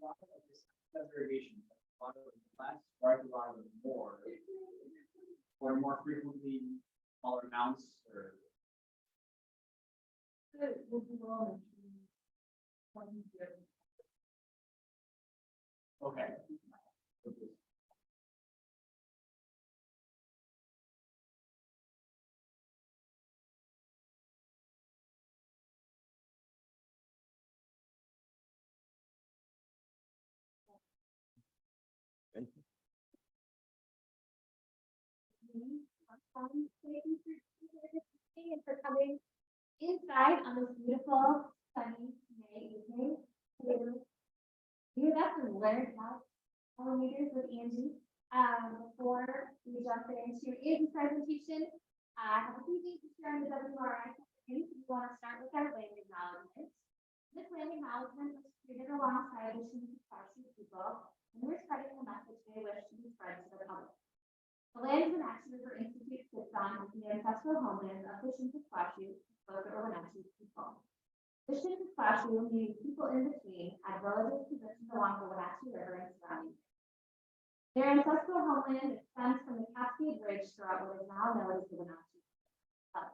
lot of this segregation, a lot of them less, or a lot of them more, or more frequently, smaller amounts, or okay. And for coming inside on this beautiful sunny May evening. You got to learn about pollinators with Angie. Before we jump into Angie's presentation, I have a few things to share on the WRI. We want to start with our land acknowledgement. This land acknowledgement was created alongside the Xerces people, and we're spreading the message they wish to be spread to the public. The Lands and Action River Institute sits on the ancestral homeland of the Shinnecock-Quashu, both the Wenatchee people. The Shinnecock-Quashu, meaning people in between, had villages positioned along the Wenatchee River and surrounding. Their ancestral homeland extends from the Cascade Ridge throughout what is now known as the Wenatchee River.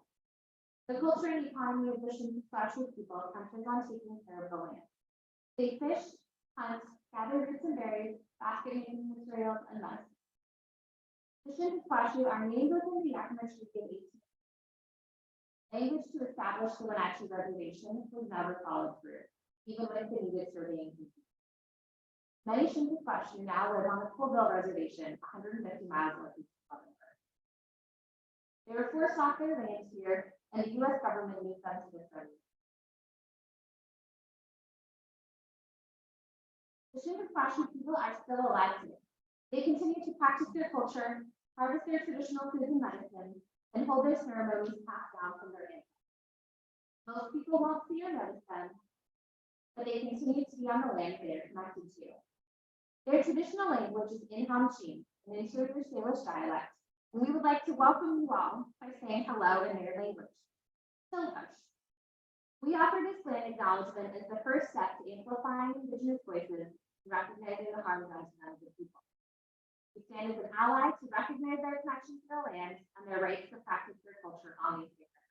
The culture and economy of the Shinnecock-Quashu people centers on taking care of the land. They fish, hunt, gather roots and berries, basket making materials, and medicine. The Shinnecock-Quashu are named within the Yakima Treaty of 18. Language to establish the Wenatchee Reservation was never followed through, even with the needed surveying. Many Shinnecock-Quashu now live on the Colville Reservation, 150 miles northeast of Pollinator. They were forced off their lands here, and the U.S. government moved them to this reservation. The Shinnecock-Quashu people are still alive today. They continue to practice their culture, harvest their traditional foods and medicine, and hold their ceremonies passed down from their ancestors. Most people won't see or notice them, but they continue to be on the land they are connected to. Their traditional language is In-Ham-Chin, an interior Salish dialect, and we would like to welcome you all by saying hello in their language. Silpush. We offer this land acknowledgement as the first step to amplifying Indigenous voices and recognizing the harm done to them as a people. We stand as an ally to recognize their connection to the land and their rights to practice their culture on these lands.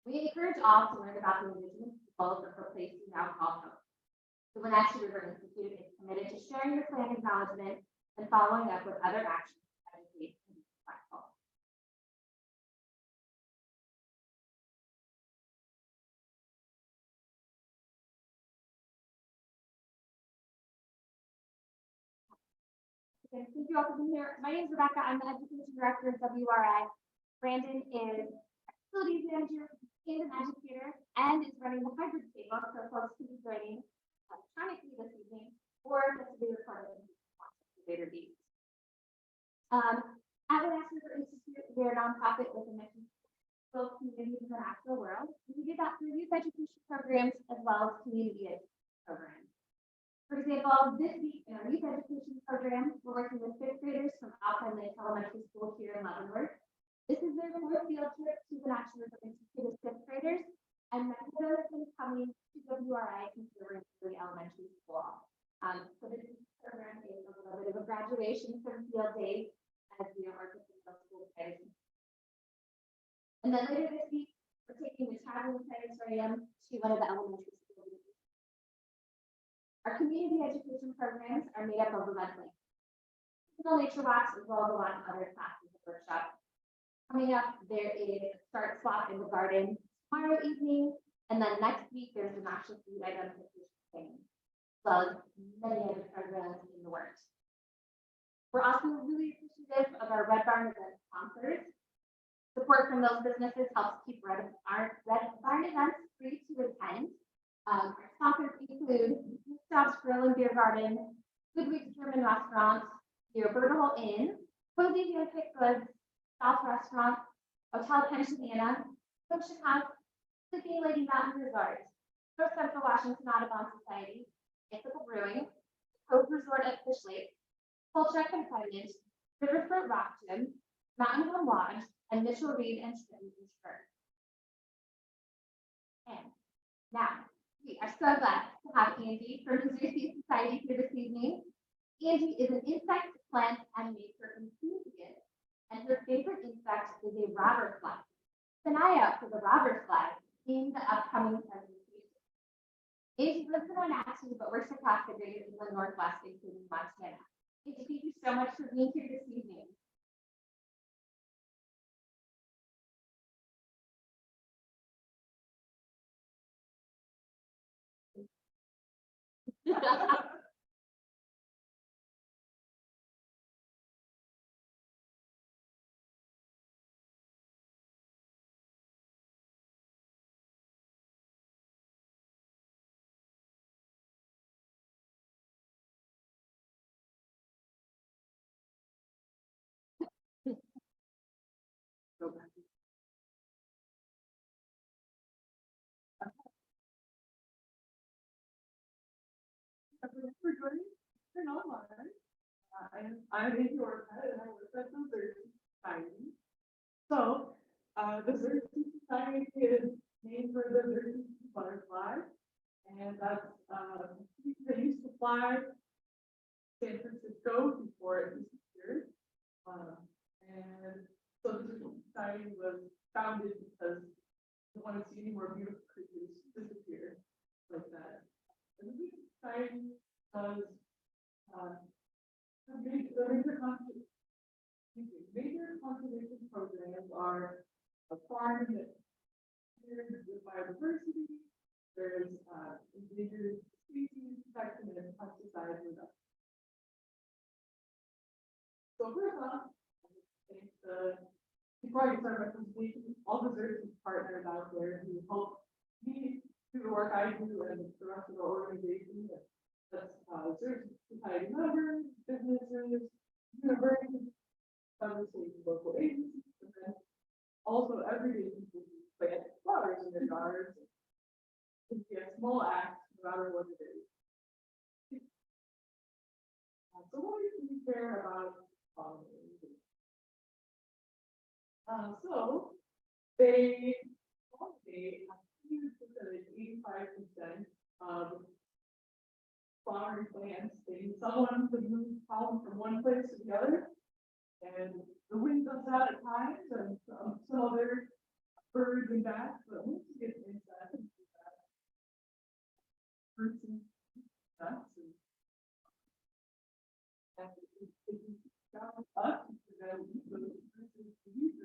We encourage all to learn about the Indigenous peoples of the place we now call home. The Wenatchee River Institute is committed to sharing this land acknowledgement and following up with other actions to educate and be respectful. Thank you all for being here. My name is Rebecca. I'm the Education Director of WRI. Brandon is a Facilities Manager and an educator and is running the hybrid table, so folks can be joining electronically this evening or this will be recorded at later dates. At the National River Institute, we're a nonprofit with a mission to build communities in the natural world. We do that through youth education programs as well as community education programs. For example, this week in our youth education program, we're working with fifth graders from Alpine Lake Elementary School here in Leavenworth. This is their fourth field trip to the National River Institute of fifth graders, and many of those have been coming to WRI Conservatory Elementary School. So this program is a little bit of a graduation from field days as we are working with school education. And then later this week, we're taking the traveling planetarium to one of the elementary schools. Our community education programs are made up of 11 nature walks as well as a lot of other classes and workshops. Coming up, there is a start swap in the garden tomorrow evening, and then next week there's a national food identification training, as well as many other programs in the works. We're also really appreciative of our Red Barn event sponsors. Support from those businesses helps keep Red Barn events free to attend. Our sponsors include Stops Grill and Beer Garden, Goodweek's German Restaurant, the Roberta Hole Inn, Cozy Antique Goods, South Restaurant, Hotel Pennsylvania, Ocean House, Sleeping Lady Mountain Resort, North Central Washington Audubon Society, Ithaca Brewing, Cove Resort at Fish Lake, Colcheck Consignment, Riverfront Rock Gym, Mountain Home Lodge, and Mitchell Reed and Schmidt Insurance. And now, We are so glad to have Angie from Xerces Society here this evening. Angie is an insect, plant, and nature enthusiast, and her favorite insect is a robber fly. Keep an eye out for the robber fly in the upcoming presentation. Angie lives in Wenatchee, but works across the greater England Northwest, including Montana. Angie, thank you so much for being here this evening. Everybody, turn online. I'm Angie Orpet and I work at the Xerces Society. So, the Xerces Society is named for the Xerces butterfly, and that's they used to fly San Francisco before it disappeared. And so the Xerces Society was founded because they wanted to see any more beautiful creatures disappear like that. And the Xerces Society does major conservation programs are a farm that with biodiversity, there's endangered species protection and pesticide reduction. So first off, I think before I get started my presentation, all the Xerces partners out there who help me do the work I do and the rest of the organization. That's Xerces Society members, businesses, universities, conversations, local agencies, and then also everyday people who plant flowers in their yards. It can be a small act, no matter what it is. So what do we care about pollinators? So they pollinate a huge percentage, 85% of flowering plants. They need someone to move pollen from one place to the other. And the wind does that at times, and some other birds and bats, but once you get insects and fruits and nuts, and it can travel up to them, those fruits and seeds,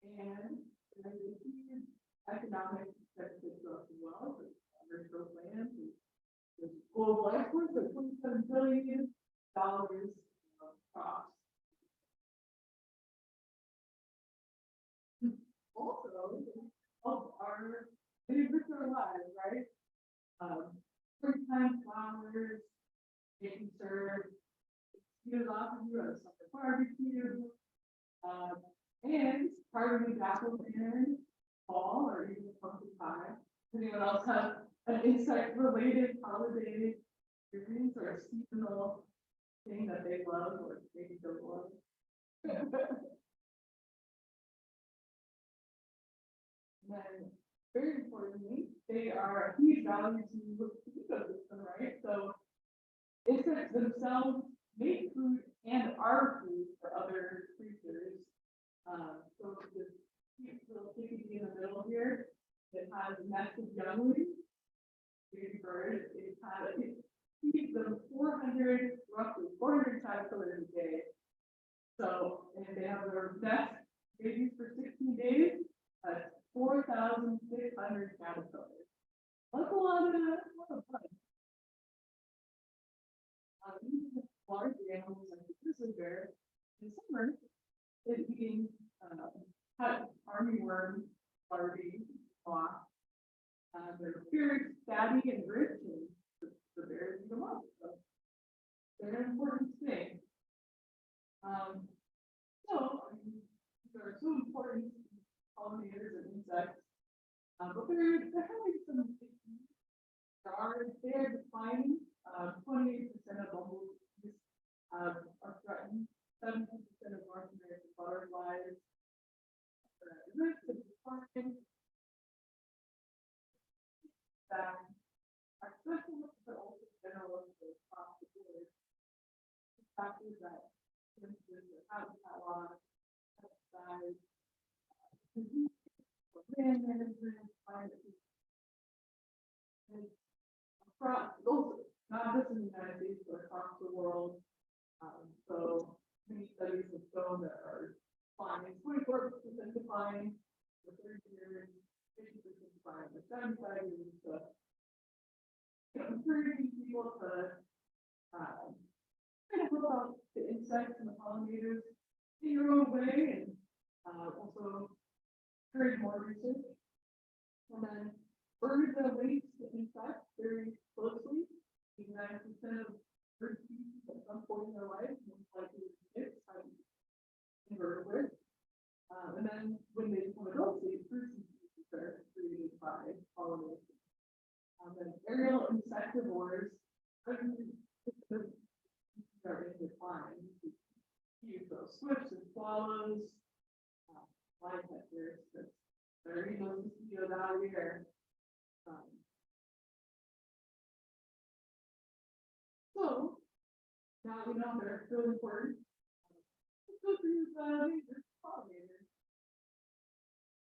and there's a huge economic benefit to us as well. There's growth land, there's global exports of $27 billion of crops. Also, help our they enrich our lives, right? Springtime flowers, they can serve excuse off of you at a summer barbecue, and part of the apple in fall or even pumpkin pie. Does anyone else have an insect-related holiday experience or a seasonal thing that they love or maybe don't love? And then, very importantly, they are a huge value to the ecosystem, right? So insects themselves make food and are food for other creatures. So this cute little chickadee in the middle here, it has a nest of younglings, baby birds. It feeds them roughly 400 caterpillars a day. So, and they have their nest babies for 16 days. That's 4,600 caterpillars. That's a lot of fun. These large animals like the grizzly bear in summer is eating armyworm larvae, moth. They're very fatty and rich, and the bears eat them up. So they're an important thing. These are so important pollinators and insects, but they're having some issues. They're declining. 28% of bumblebees are threatened. 17% of North American butterflies are at risk of decline. that are special, but also general across the board. Factors that, for instance, the habitat loss, pesticides, land management, climate change. And across, also, not just in the United States, but across the world. So many studies have shown that our decline, 24% decline for 30 years, 50% decline for 75 years. So, encouraging people to kind of look about the insects and the pollinators in your own way, and also encourage more research. And then birds are linked to insects very closely. 89% of bird species at some point in their life most likely to get invertebrates. And then when they become adults, they fruit species are created by pollination. Then aerial insectivores are in decline. So swifts and swallows, flycatchers, there are those mosquitoes out here. So now we know they're still important. Let's go through the pollinators.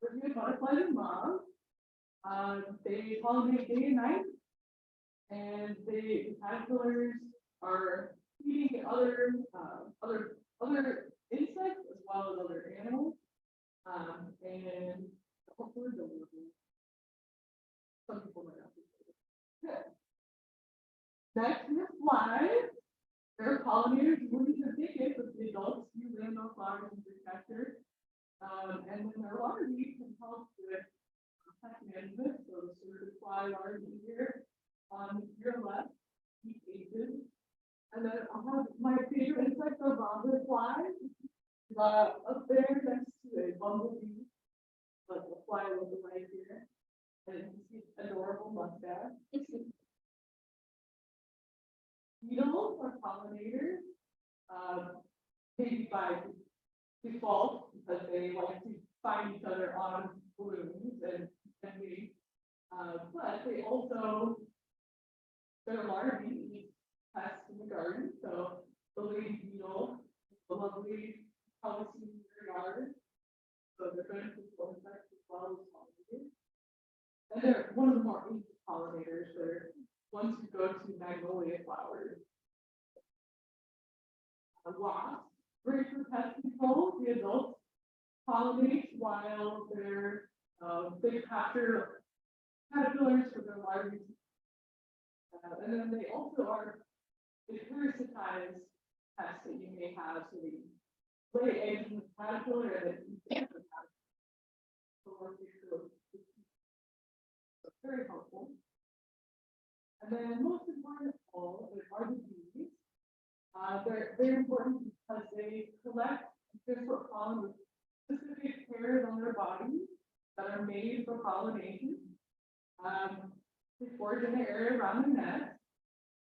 We're doing butterflies and moths. They pollinate day and night, and the caterpillars are feeding other insects as well as other animals, and hopefully they'll be able. Some people might not be able. Good. Next is flies. They're pollinators. You wouldn't even think it, but the adults use random flowers and protectors. And then their larvae can help with pest management. So the cervid fly larvae here on your left, eat ages. And then I'll have my favorite insect, the robber fly, up there next to a bumblebee, like the fly with the right here, and it's adorable mustache. Beetles are pollinators, maybe by default because they like to find each other on blooms and leaves, but they also, their larvae eat pests in the garden. So the lady beetle, the lovely, probably seen in your yard. So they're going to full insects as well as pollinators. And they're one of the more ancient pollinators. They're ones who go to magnolia flowers. Wasps, great for pest control. The adults pollinate while they capture caterpillars for their larvae. And then they also are the parasitized pests that you may have. So they lay eggs in the caterpillar and then eat the caterpillar. So very helpful. And then most important of all are the bees. They're very important because they collect and transport pollen with specific hairs on their bodies that are made for pollination. They forage in the area around the nest.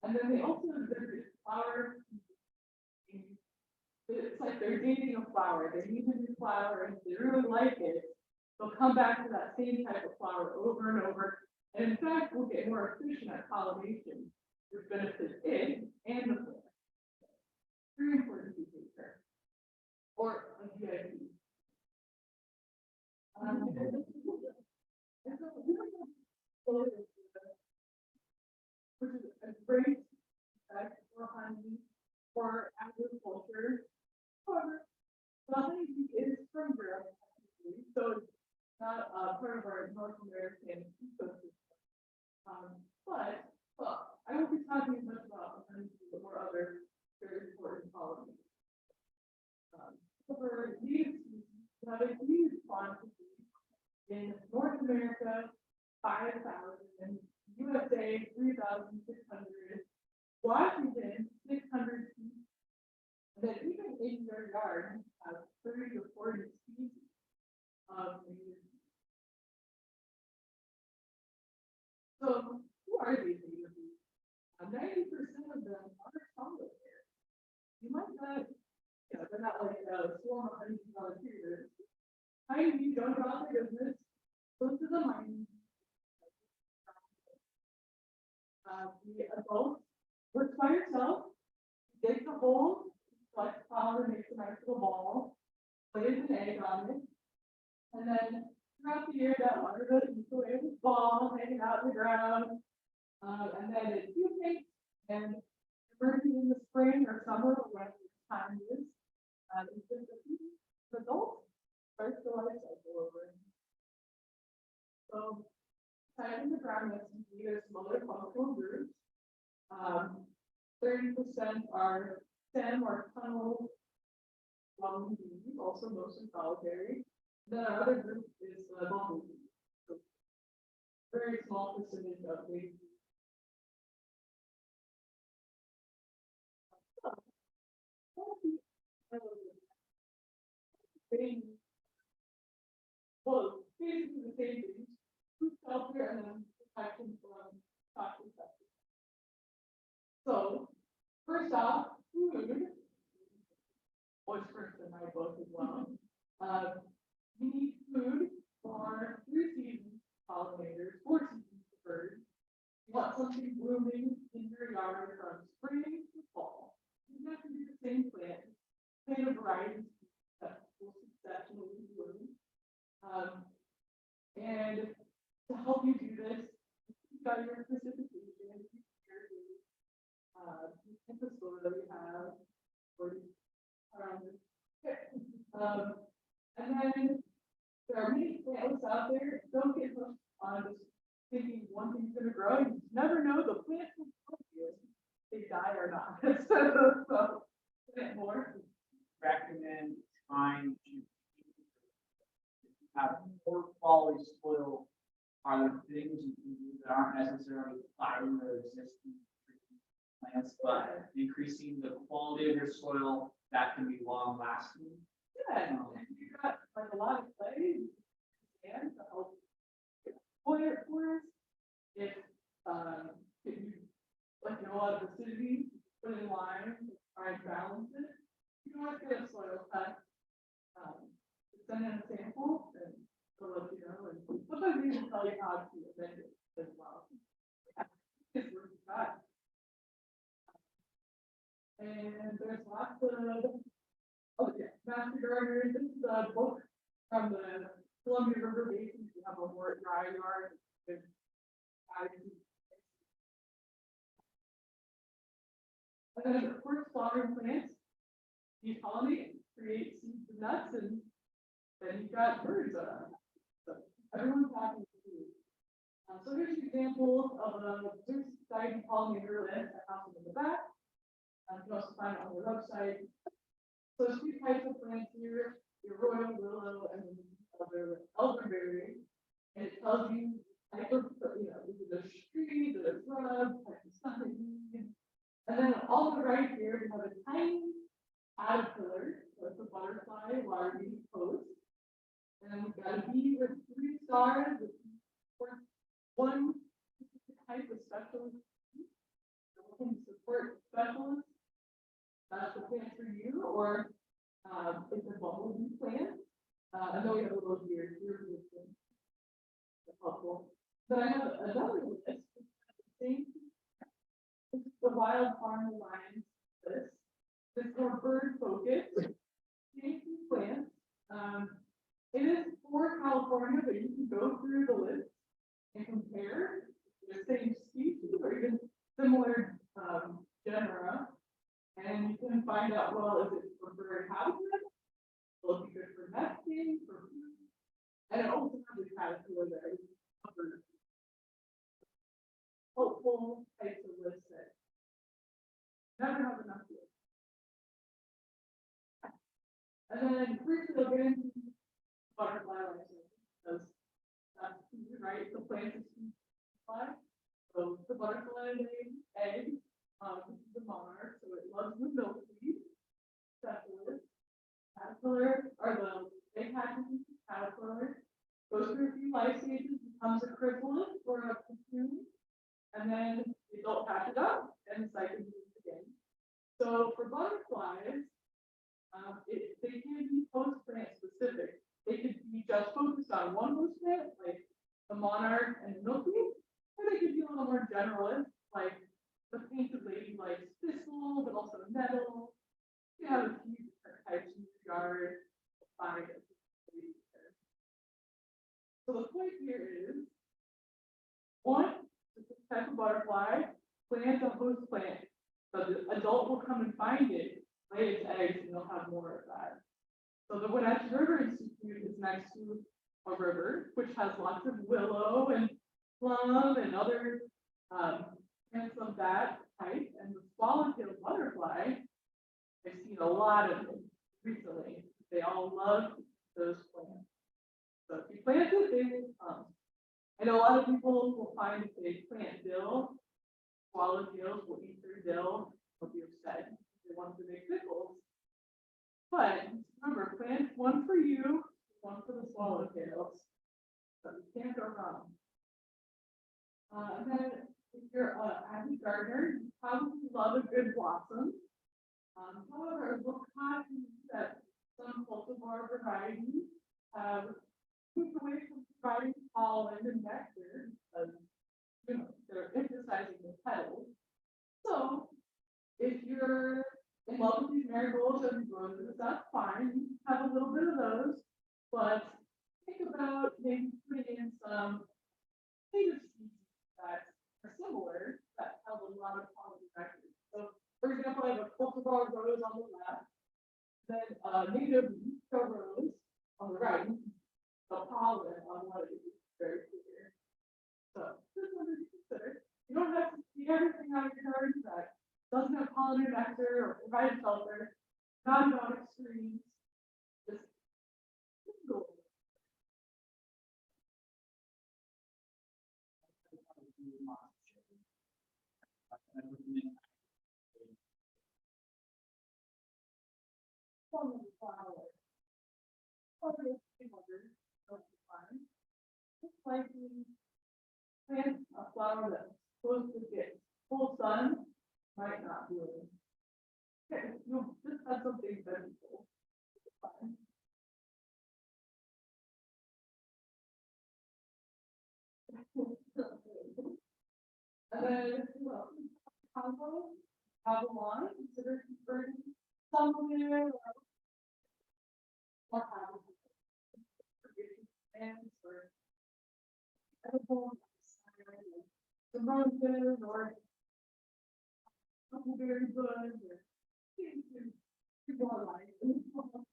And then they also exhibit flower. It's like they're dating a flower. They need a new flower, and if they really like it, they'll come back to that same type of flower over and over. And in fact, we'll get more efficient at pollination, which benefits it and the plant. Very important behavior. Or a VIP. Which is a great effect for honey for agriculture. However, the honey is from Europe, so it's not part of our North American ecosystem. But I won't be talking as much about honey or other very important pollinators. For these species, we have a huge quantity in North America, 5,000, USA, 3,600, Washington, 600 species, and then even in your yard, have 30 to 40 species of native bees. So, who are these native bees? 90% of them are solitary. You might not, they're not like a swarm of honey volunteers. Honeybees don't go out their business, go to the mining. The adult works by herself, digs a hole, collects powder, makes a nice little ball, lays an egg on it, and then throughout the year, that water goes eats away with this ball hanging out in the ground, and then it pupates and emerges in the spring or summer, or whatever the time is. It's just the adult starts the life cycle over. So, tied in the ground, that's either smaller functional groups. 30% are stem or tunnel dwelling bees, also mostly solitary. Then our other group is bumblebees. So very small percentage of bees. Well, basically the same thing. Food shelter and then protection from toxic pests. So, first off, food was first in my book as well. You need food for 3 seasons pollinators, 4 seasons for birds. You want something blooming in your yard from spring to fall. You have to do the same plant a variety that will successfully bloom. And to help you do this, you've got your precipitation, and the soil that you have, or around it. And then there are many plants out there. Don't get hooked on just thinking one thing's going to grow. You never know the plant will grow you. They die or not. So plant more. Recommend trying to have poor quality soil are the things you can do that aren't necessarily fighting the existing plants, but increasing the quality of your soil that can be long lasting. Yeah, and you got like a lot of clay and to help boil for us. If you like a lot of acidity, put in lime, try and balance it. You know what, get a soil test. Send in a sample and they'll let you know. And sometimes they even tell you how to amend it as well. It's worth a try. And there's lots of, oh yeah, master gardeners. This is a book from the Columbia River Basin. If you have a more dry yard, with and then of course flowering plants. You pollinate, create seeds and nuts, and then you've got birds. So everyone's happy to do. So here's an example of a Xerces Society pollinator list. I have them in the back. You can also find it on their website. So there's 2 types of plants here: your royal willow and the elderberry. And it tells you type of, is it a tree, is it a shrub, type of stuff that you need. And then all the right here, we have a tiny caterpillar, so it's a butterfly larvae post. And then we've got a bee with 3 stars, with 1 type of specialist. Looking to support specialists. That's the plant for you, or it's a bumblebee plant. And then we have a little here. That's helpful. But I have another list. This is the wild farm alliance list. This is for bird focus. Plants. It is for California, but you can go through the list and compare the same species or even similar genera, and you can find out, well, is it for bird habitat? Will it be good for nesting, for food? And it also has a caterpillar that is covered. Hopeful types of lists that never have enough to. And then briefly I'll get into butterfly life cycle, because that's right, the plant is butterfly. So the butterfly lays eggs, this is the monarch, so it loves the milkweed. Specialist, caterpillar, or the egg hatches into caterpillar, goes through a few life stages, becomes a chrysalis or a cocoon, and then the adult hatches up and the cycle moves again. So for butterflies, they can be host plant specific. They could be just focused on one host plant, like the monarch and the milkweed, or they could be a little more generalist, like find it. So the point here is, one, this type of butterfly, plant a host plant. So the adult will come and find it, lay its eggs, and you'll have more of that. So the Wenatchee River Institute is next to a river, which has lots of willow and plum and other plants of that type. And the swallowtail butterfly, I've seen a lot of them recently. They all love those plants. So if you plant it, they will come. I know a lot of people will find if they plant dill, swallowtails will eat their dill, they'll be upset. They want to make pickles. But remember, plant one for you, one for the swallowtails. So you can't go wrong. And then if you're an avid gardener, you probably love a good blossom. However, we'll caution that some cultivar varieties have moved away from providing pollen and nectar because they're emphasizing the petals. So if you're in love with these marigolds and roses, that's fine. You can have a little bit of those, but think about maybe putting in some native species that are similar that have a lot of pollen nectar. So, for example, I have a cultivar rose on the left, then a native rose on the right. The pollen on what it is very clear. So just something to consider. You don't have to see everything out of your garden that doesn't have pollen or nectar or provide shelter. Not about extremes. Just go. Just like we plant a flower that's supposed to get full sun, might not bloom. Okay, you'll just have something vegetable. It's fine. And then, combo, Avalon, consider converting some of it or what happens. Or edible, the roses or huckleberry bush or people are like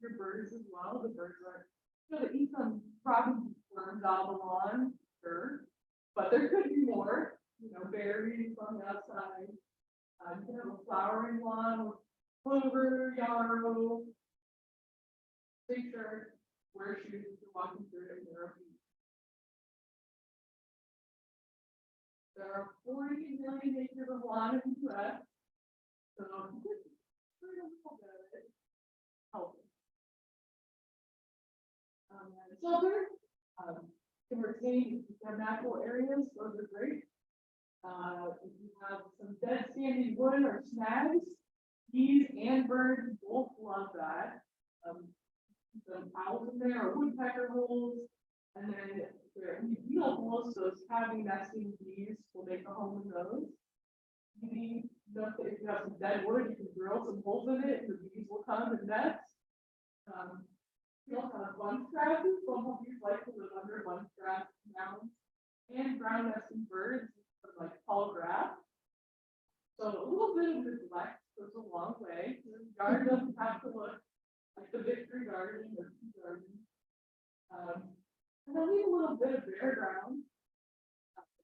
your birds as well. The birds are gonna eat some probably worms out of the lawn, sure. But there could be more, berries on the outside. You can have a flowering lawn with clover, yarrow. Make sure wear shoes if you're walking through it in your feet. There are 40 million acres of lawn in the US, so pretty little bit of it helping. Shelter can retain their natural areas, those are great. If you have some dead standing wood or snags, bees and birds both love that. Some owls in there or woodpecker holes, and then there are beetle holes, so it's having nesting bees will make a home in those. Maybe if you have some dead wood, you can drill some holes in it and the bees will come and nest. We also have bunch grasses, some of these like to live under bunch grass mounds, and ground nesting birds, like tall grass. So a little bit of neglect goes a long way. The garden doesn't have to look like the Victory Garden or Tea Garden. And then leave a little bit of bare ground.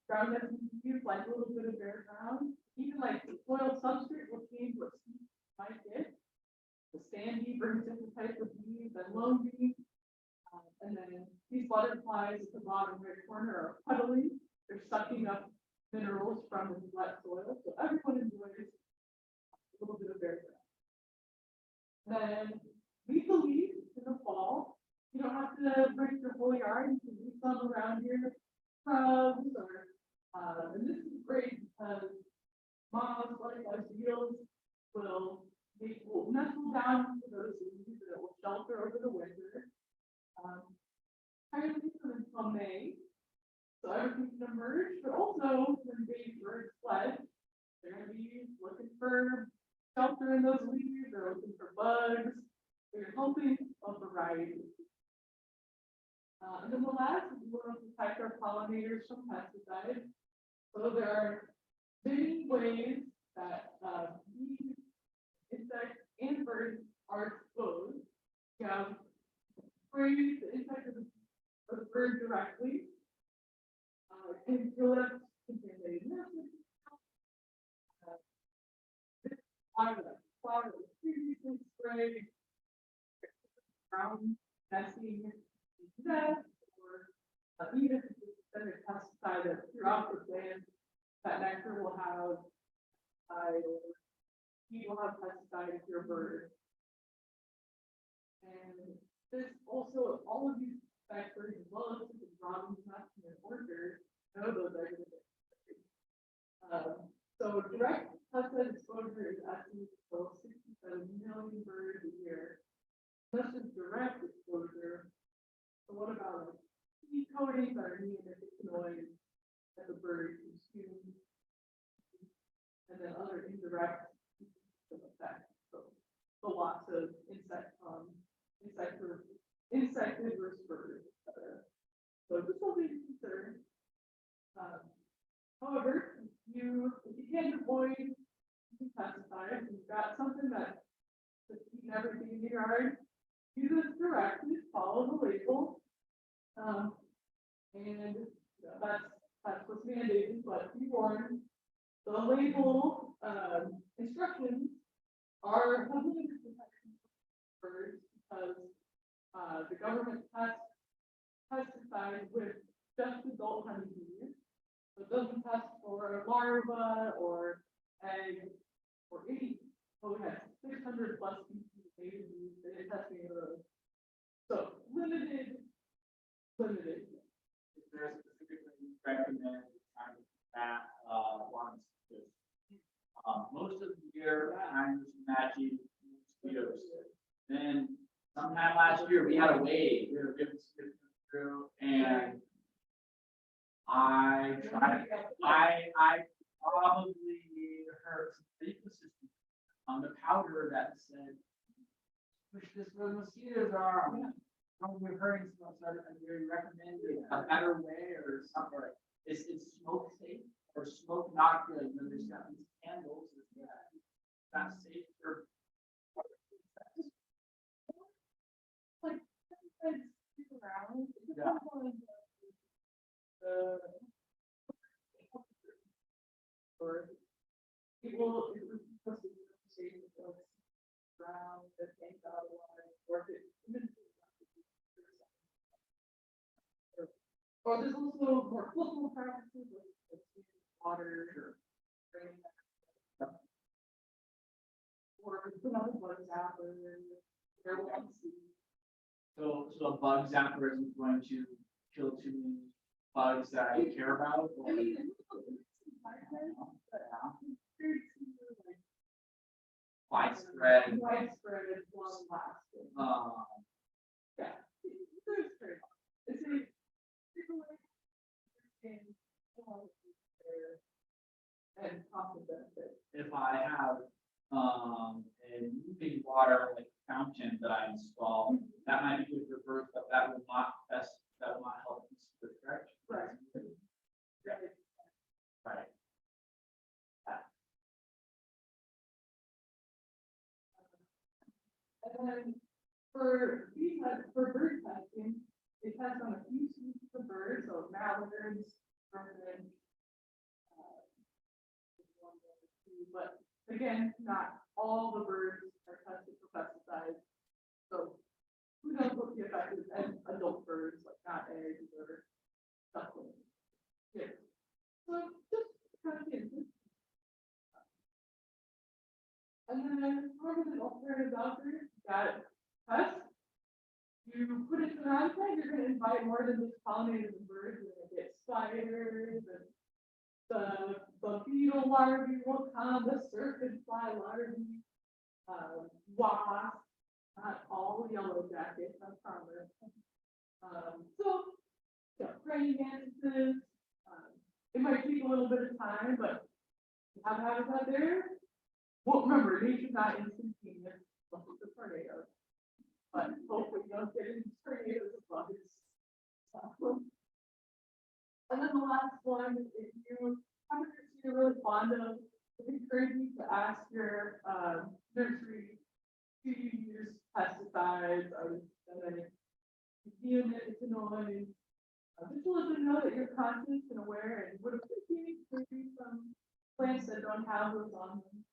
Ground that you use like a little bit of bare ground. Even like the soil substrate will change what seeds you might get. The sandy brings different types of bees and lone bees. And then these butterflies at the bottom right corner are puddling. They're sucking up minerals from the wet soil. So everyone enjoys a little bit of bare ground. Then leaf the leaves in the fall. You don't have to break your whole yard. You can leave some around your shrubs or and this is great because moths, butterflies, beetles will nestle down into those leaves that will shelter over the winter. Try to leave them until May, so everything can emerge, but also when baby birds fledge, they're going to be looking for shelter in those leaves, they're looking for bugs. They're hoping for variety. And then the last is one of the types are pollinators from pesticides. So there are many ways that these insects and birds are exposed. You have sprays the insect or the bird directly. Can kill it, contaminated nurses. Flower was previously sprayed. Ground nesting nest, or even if it's been a pesticide that throughout the plant, that nectar will have, you will have pesticide if you're a bird. And this also, all of these factors, as well as the robin's nest and orchard, know those are going to be. So direct pesticide exposure is estimated to kill 67 million birds a year. That's just direct exposure. So what about like seed coatings or neonicotinoids that the bird consumes, and then other indirect effects. So lots of insectivorous birds. So just something to consider. However, if you can't avoid using pesticides, you've got something that to eat everything in your yard, use this directly, follow the label. And that's what's mandated, but be warned, the label instructions are heavily protecting birds because the government tests pesticides with just adult honeybees. So it doesn't test for larva or eggs or any. So we have 600 plus species of native bees that are testing those. So limited. Is there a specific way you recommend time that ones? Most of the year, I'm just imagining mosquitoes. Then sometime last year, we had a wave. We were getting through, and I probably heard some ecosystem on the powder that said, push this where the mosquitoes are. Probably heard some sort of very recommended a better way or something. Is smoke safe or smoke not good? When there's got these candles, not safe for. Like pesticides stick around. Yeah. Or people, it was supposed to be safe to ground the tank out of line, or if it or there's also more cultural practices like water or rain. Or some other bug zapper, there will be. So a bug zapper isn't going to kill too many bugs that I care about? Or, I mean, widespread. Widespread, long lasting. Yeah, there's trade-off. It's a and cost benefit. If I have a moving water like fountain that I install, that might be good for birds, but that will not help with correct? Right. Yeah. Right. And then for bird testing, it tests on a few species of birds, so mallards, vermin, but again, not all the birds are tested for pesticides. So who knows what the effect is in adult birds, like not eggs or ducklings. Yeah. So just kind of interesting. And then sort of an alternative out there, got pest. You put it in the content, you're going to invite more than just pollinators and birds. You're going to get spiders and the beetle larvae will come, the circus fly larvae, wasps, not all yellow jackets, I promise. So, yeah, praying mantises. It might take a little bit of time, but you have habitat there. Well, remember, nature's not instantaneous. Look at the tornadoes. but hopefully you don't get any tornadoes of bugs. And then the last one, if you have a nursery you're really fond of, I encourage you to ask your nursery to use pesticides, and then if you it's annoying. Just to let them know that you're conscious and aware and would appreciate maybe some plants that don't have those on them.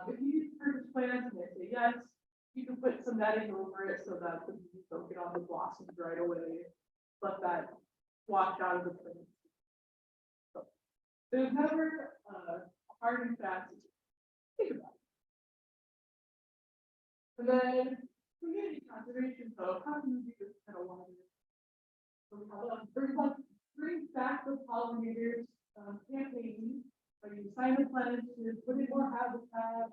If you use purchase plants and they say yes, you can put some netting over it so that the bees don't get on the blossoms right away. Let that wash out of the plant. So, there's never a hard and fast think about it. And then community conservation, so how can you do this kind of one? So we have bring back the pollinators campaign, where you sign a pledge to put in more habitat,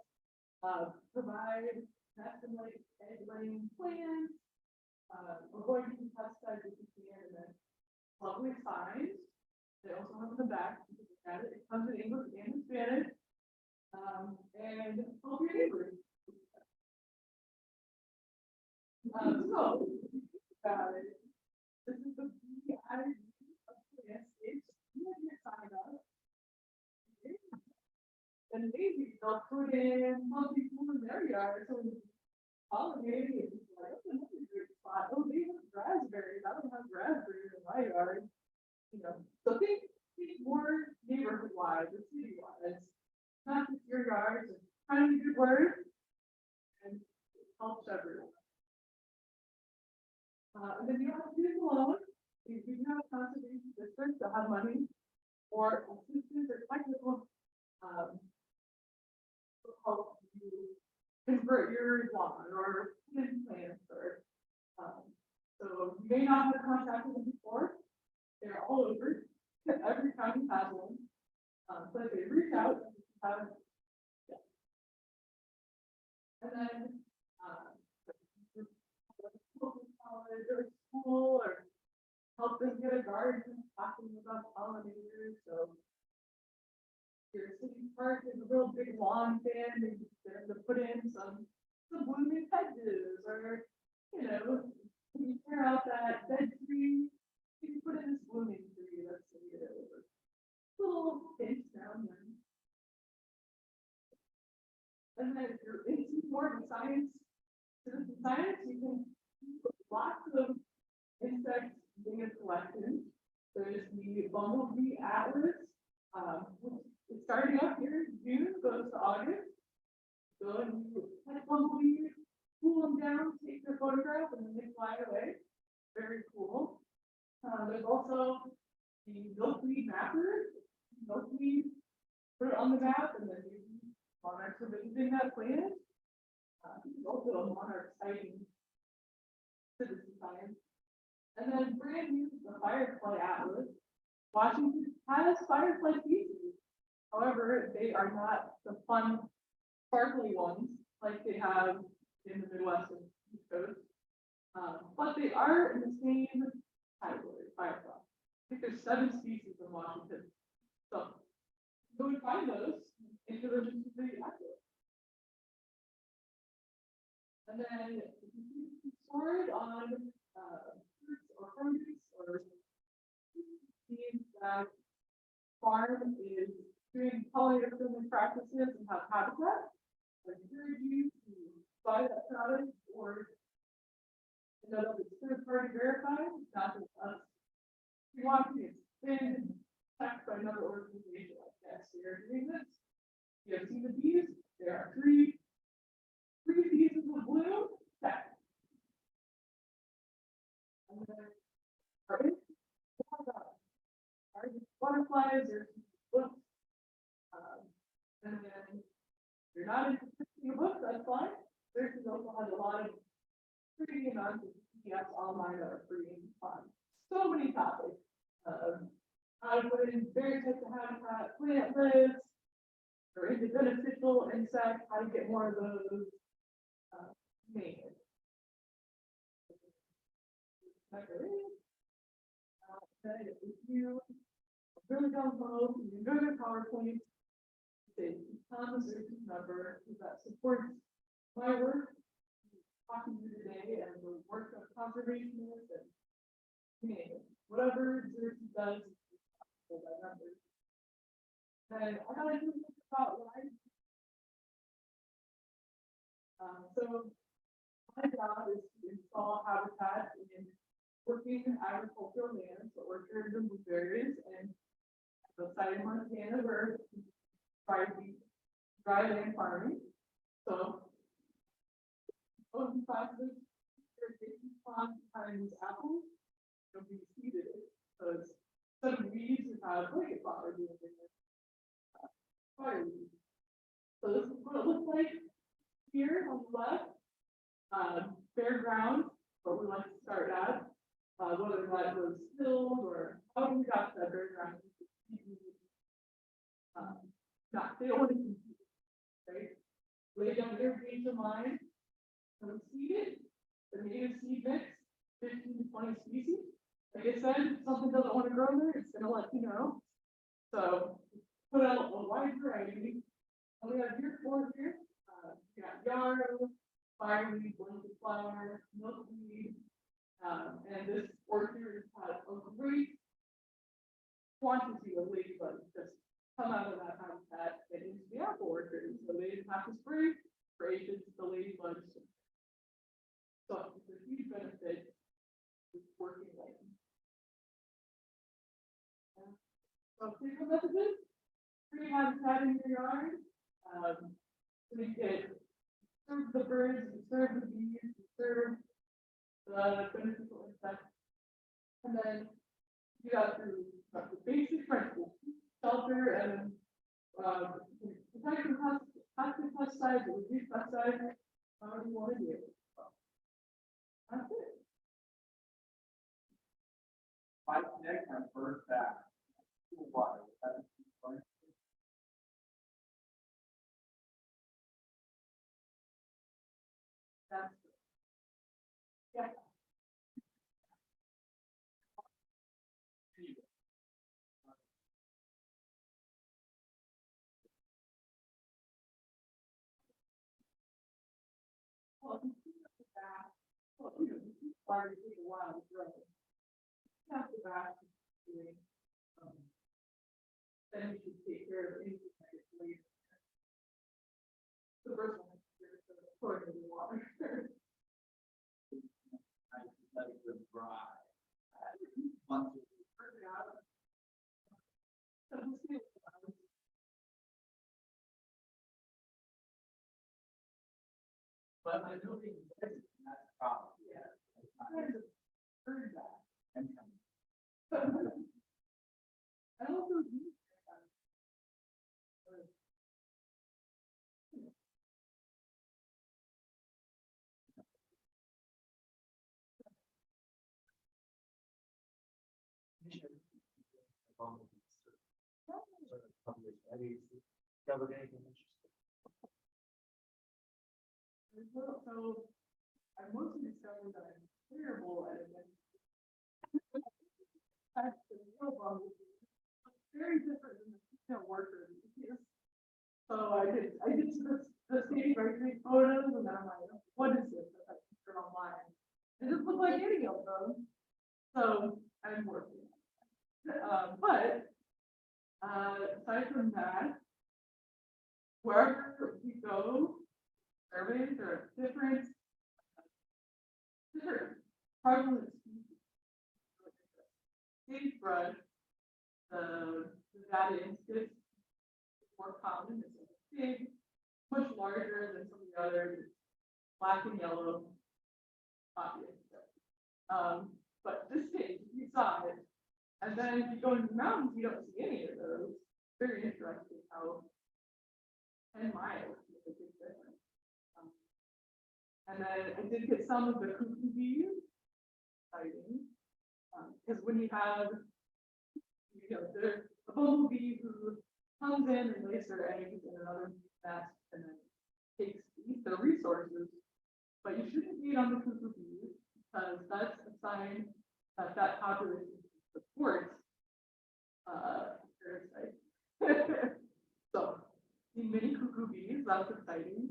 provide nest and egg laying plants, avoid using pesticides if you can, and then lovely signs. They also have in the back, you can look at it. It comes in English and in Spanish. And help your neighbors. So, about it. This is the BID of plants. It's you have your sign up. And maybe they'll put in healthy food in their yard. So pollinating is like, that's another great spot. Oh, they have raspberries. I don't have raspberries in my yard. You know, so think more neighborhood wise or city wise. Not just your yard, it's kind of a good word. And it helps everyone. And then you don't have to do it alone. If you have a conservation district that have money or assistance or technical help you convert your lawn or put in plants or so you may not have contacted them before. They're all over. Every county has one. So if they reach out, yeah. And then college or school or help them get a garden talking about pollinators. So your city park is a real big lawn fan, maybe to put in some blooming hedges or you know, when you tear out that dead tree, you can put in this blooming tree, let's say it over. Little pinch down there. And then if you're into more of science, citizen science, you can lots of insect data collection. There's the Bumblebee Atlas, which is starting up here in June, goes to August. Go and you catch bumblebees, cool them down, take their photograph, and then they fly away. Very cool. There's also the milkweed mapper. Milkweed, put it on the map, and then maybe monarchs are visiting that plant. It's also a monarch sighting. Citizen science. And then brand new, the Firefly Atlas. Washington has firefly species. However, they are not the fun, sparkly ones like they have in the Midwest and East Coast. But they are in the same category, firefly. I think there's 7 species in Washington. So go and find those into the atlas. And then stored on fruits or produce or seeds that farm is doing pollinator friendly practices and have habitat. I encourage you to buy that product or know that it's third party verified, not just us. If you want to, it's been checked by another organization like this. We are doing this. You have seen the bees. There are three pieces of blue. Check. And then our butterflies or books. And then if you're not interested in the books, that's fine. Xerces also has a lot of free amounts of PDFs online that are free and fun. So many topics. How to put in various types of habitat, plant lists, or into beneficial insects, how to get more of those made. Then if you really don't know, you can go to PowerPoint, say become a Xerces member that supports my work. talking to you today and the work of conservationists and whatever Xerces does is responsible by members. And I thought I'd do something about what I do. So my job is to install habitat in working agricultural lands, so orchards and blueberries, and the site in Montana where dry land farming. So both classes, irrigation ponds behind these apples, will be seeded. So it's instead of weeds, you have blanket flowers in there. Fire weeds. So this is what it looks like here on the left. Bare ground, what we like to start at. Whether that was hills or how we got to that bare ground. They don't want to compete, right? Lay down irrigation line, and seed it, the native seed mix, 15 to 20 species. Like I said, if something doesn't want to grow there, it's gonna let you know. So put out a wide variety. And we have your four here. You got yarrow, fireweed, blanket flower, milkweed, and this orchard has a great quantity of ladybugs just come out of that habitat and into the apple orchard. So they didn't have to spray for aphids, the ladybugs. So it's a huge benefit with working like this. So favorite messages, free habitat in your yard. So you get serve the birds, you serve the bees, you serve the beneficial insects, and then you got through the basic principles, shelter, and protect from pesticides, or reduce pesticides, however you want to do it. So, that's it. I connect my first back. Water. That's yeah. Well, if you see the back, well, you know, this is part of the wild growth. That's the back doing. Then you should take care of anything that gets later. The first one is pouring in the water. I let it go dry. But I know they that's the problem. Yeah. I just heard that. And I also use so I mostly discovered that I'm terrible at it. That's the real problem. It's very different than the female worker. So I did the stage where I take photos and then I'm like, what is this that I can turn online? It just looks like any of them. So I'm working. But aside from that, wherever we go, surveys are different prevalent species. Sagebrush, the data instance is more common. It's big, much larger than some of the others. It's black and yellow, obvious. But this stage, you saw it. And then if you go into the mountains, you don't see any of those. Very interesting how 10 miles is a big difference. And then I did get some of the cuckoo bees sighting. Because when you have, there's a bumblebee who comes in and lays their eggs in another nest and then eats their resources. But you shouldn't feed on the cuckoo bees because that's a sign that that population supports parasites. So, see many cuckoo bees, that's exciting.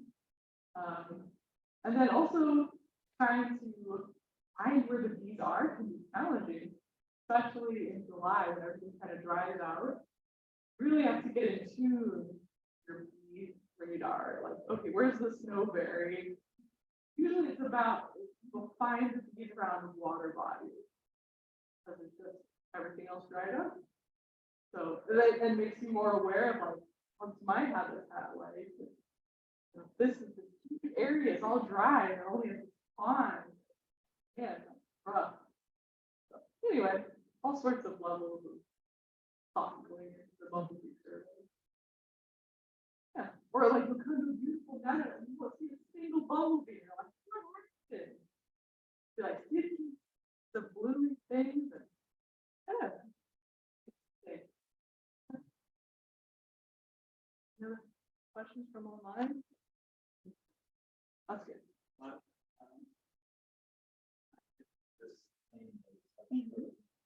And then also trying to find where the bees are can be challenging, especially in July when everything kind of dries out. You really have to get in tune with your bee radar. Like, okay, where's the snowberry? Usually it's about, you'll find the bees around water bodies. Because it's just everything else dried up. So, and makes you more aware of like, what's my habitat like? You know, this is this huge area, it's all dry, and only a pond. Yeah, it's rough. So, anyway, all sorts of levels of thought going into the bumblebee survey. Yeah, or like look at the beautiful data, and you won't see a single bumblebee. You're like, what is it? You're like, see the blue things, and yeah. Okay. Any other questions from online? That's good.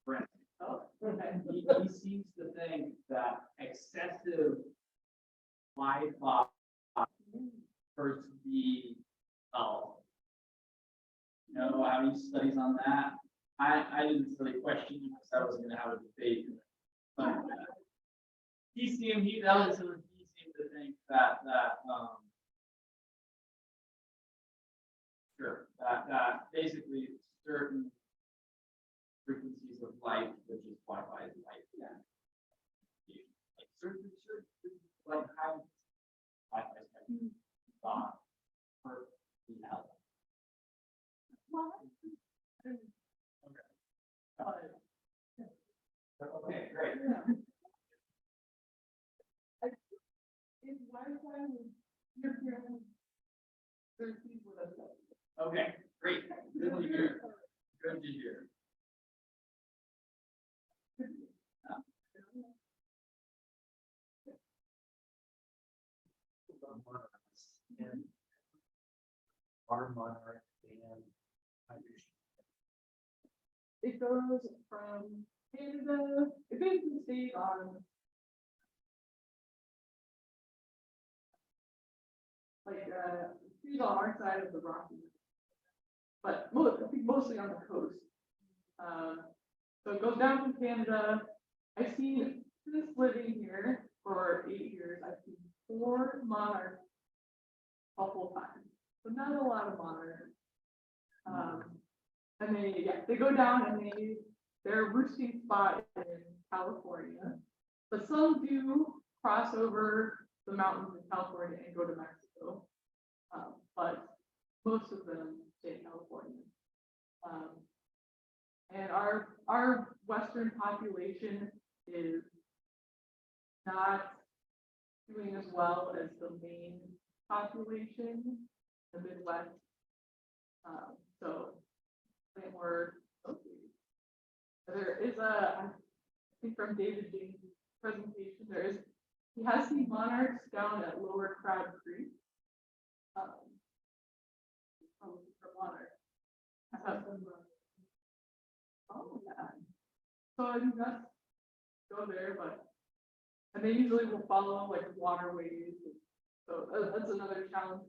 Brent, Oh, okay. he seems to think that excessive livestock hurts the health. You know, have any studies on that? I didn't really question it because I was going to have a debate. But he seemed to think that that basically certain frequencies of light, which is Wi-Fi light, like certain like how Wi-Fi spectrum hurt the health. Okay, great. Is Wi-Fi with your parents? Xerces with us. Okay, great. Good to hear. Good to hear. And our monarch and migration. It goes from Canada, it basically stays on like she's on our side of the Rockies, but I think mostly on the coast. So it goes down from Canada. I've seen, since living here for 8 years, I've seen 4 monarchs a whole time. So not a lot of monarchs. And they go down and their roosting spot is in California, but some do cross over the mountains in California and go to Mexico. But most of them stay in California. And our Western population is not doing as well as the main population, the Midwest. So I think we're okay. There is I think from David James' presentation, he has seen monarchs down at Lower Crab Creek. For monarchs. I have some. Oh yeah. So I think that's go there, and they usually will follow like waterways. So that's another challenge.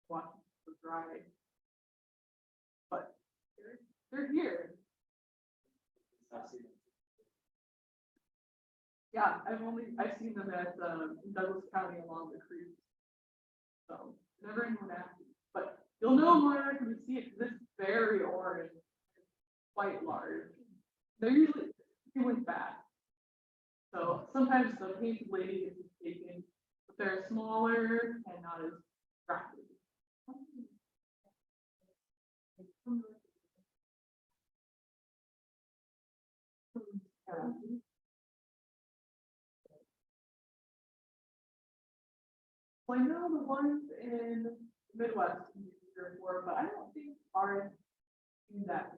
Watching for dry. But they're here. Yeah, I've seen them at in Douglas County along the creek. So never in Monaco. But you'll know monarch when you see it because it's very orange, quite large. They're usually doing fast. So sometimes the painted lady is mistaken, but they're smaller and not as rapid. Well, I know the ones in the Midwest can be 3 or 4, but I don't think ours do that.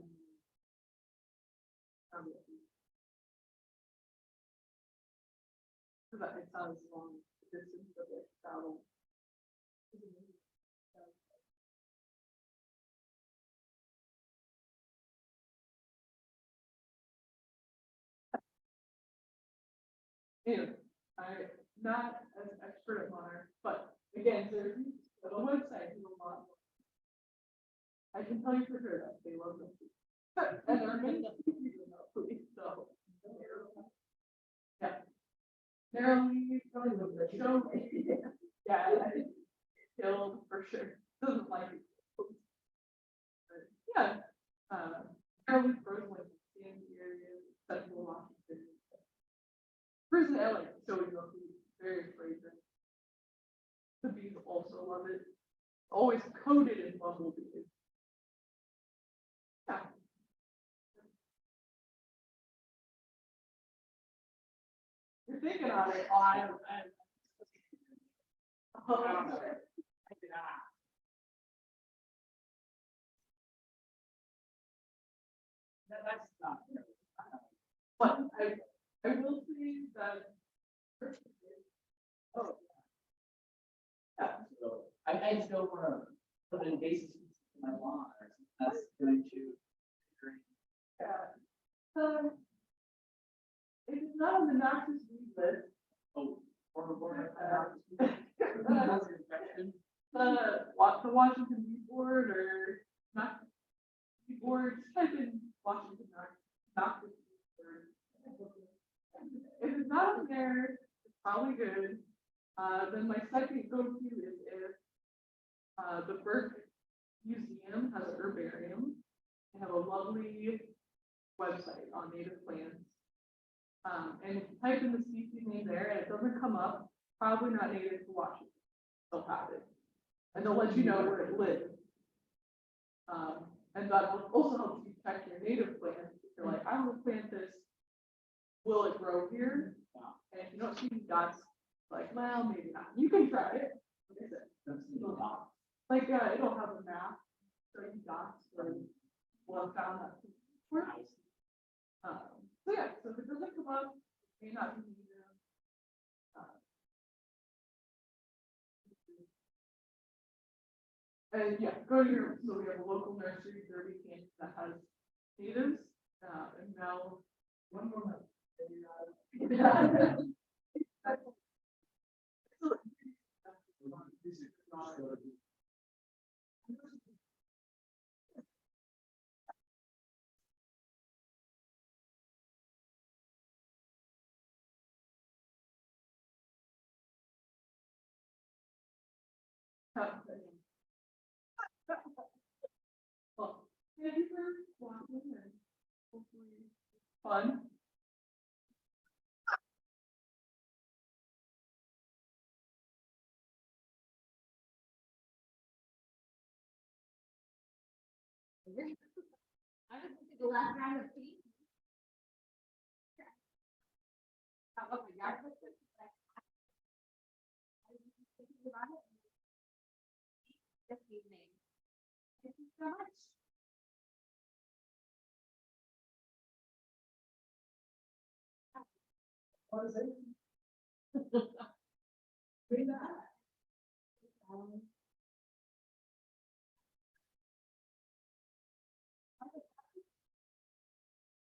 Because it sounds long distance of it travel. Anyway, I'm not as expert at monarchs, but again, there's the website is a lot more. I can tell you for sure that they love them. And there are many species in that food, so. Yeah. Narrowly, probably the show. Yeah, I think killed for sure. Doesn't like it. But yeah, narrowly frozen like sandy areas, central Washington. Personally, I like showing the food, very fragrant. The bees also love it. Always coated in bumblebees. Yeah. You're thinking on it. Oh, I That's not. But I will say that. Oh, Yeah, so I just don't wanna put an invasive species in my lawn, or something that's going to. yeah. So. It is not on the noxious weed list. Oh, or. The Washington Bee Board or not Bee Board, just type in Washington noxious weed board. If it's not on there, it's probably good. Then my second go-to is if the Burke Museum has an herbarium. They have a lovely website on native plants. And if you type in the species name there and it doesn't come up, probably not native to Washington. They'll have it. And they'll let you know where it lives. And that will also help you check your native plants. If you're like, I'm gonna plant this, will it grow here? And if you don't see any dots, like, well, maybe not. You can try it. Like I said, like it'll have a map, showing dots where we'll have found that. So yeah, so if it doesn't come up, it may not be needed. And yeah, go to your, so we have a local nursery, Derby Campus, that has natives, and now one more month. Well, thank you for watching and hopefully fun. I was thinking the last round of tea. Oh, okay, yeah. This evening. Thank you so much. What is it? Read that.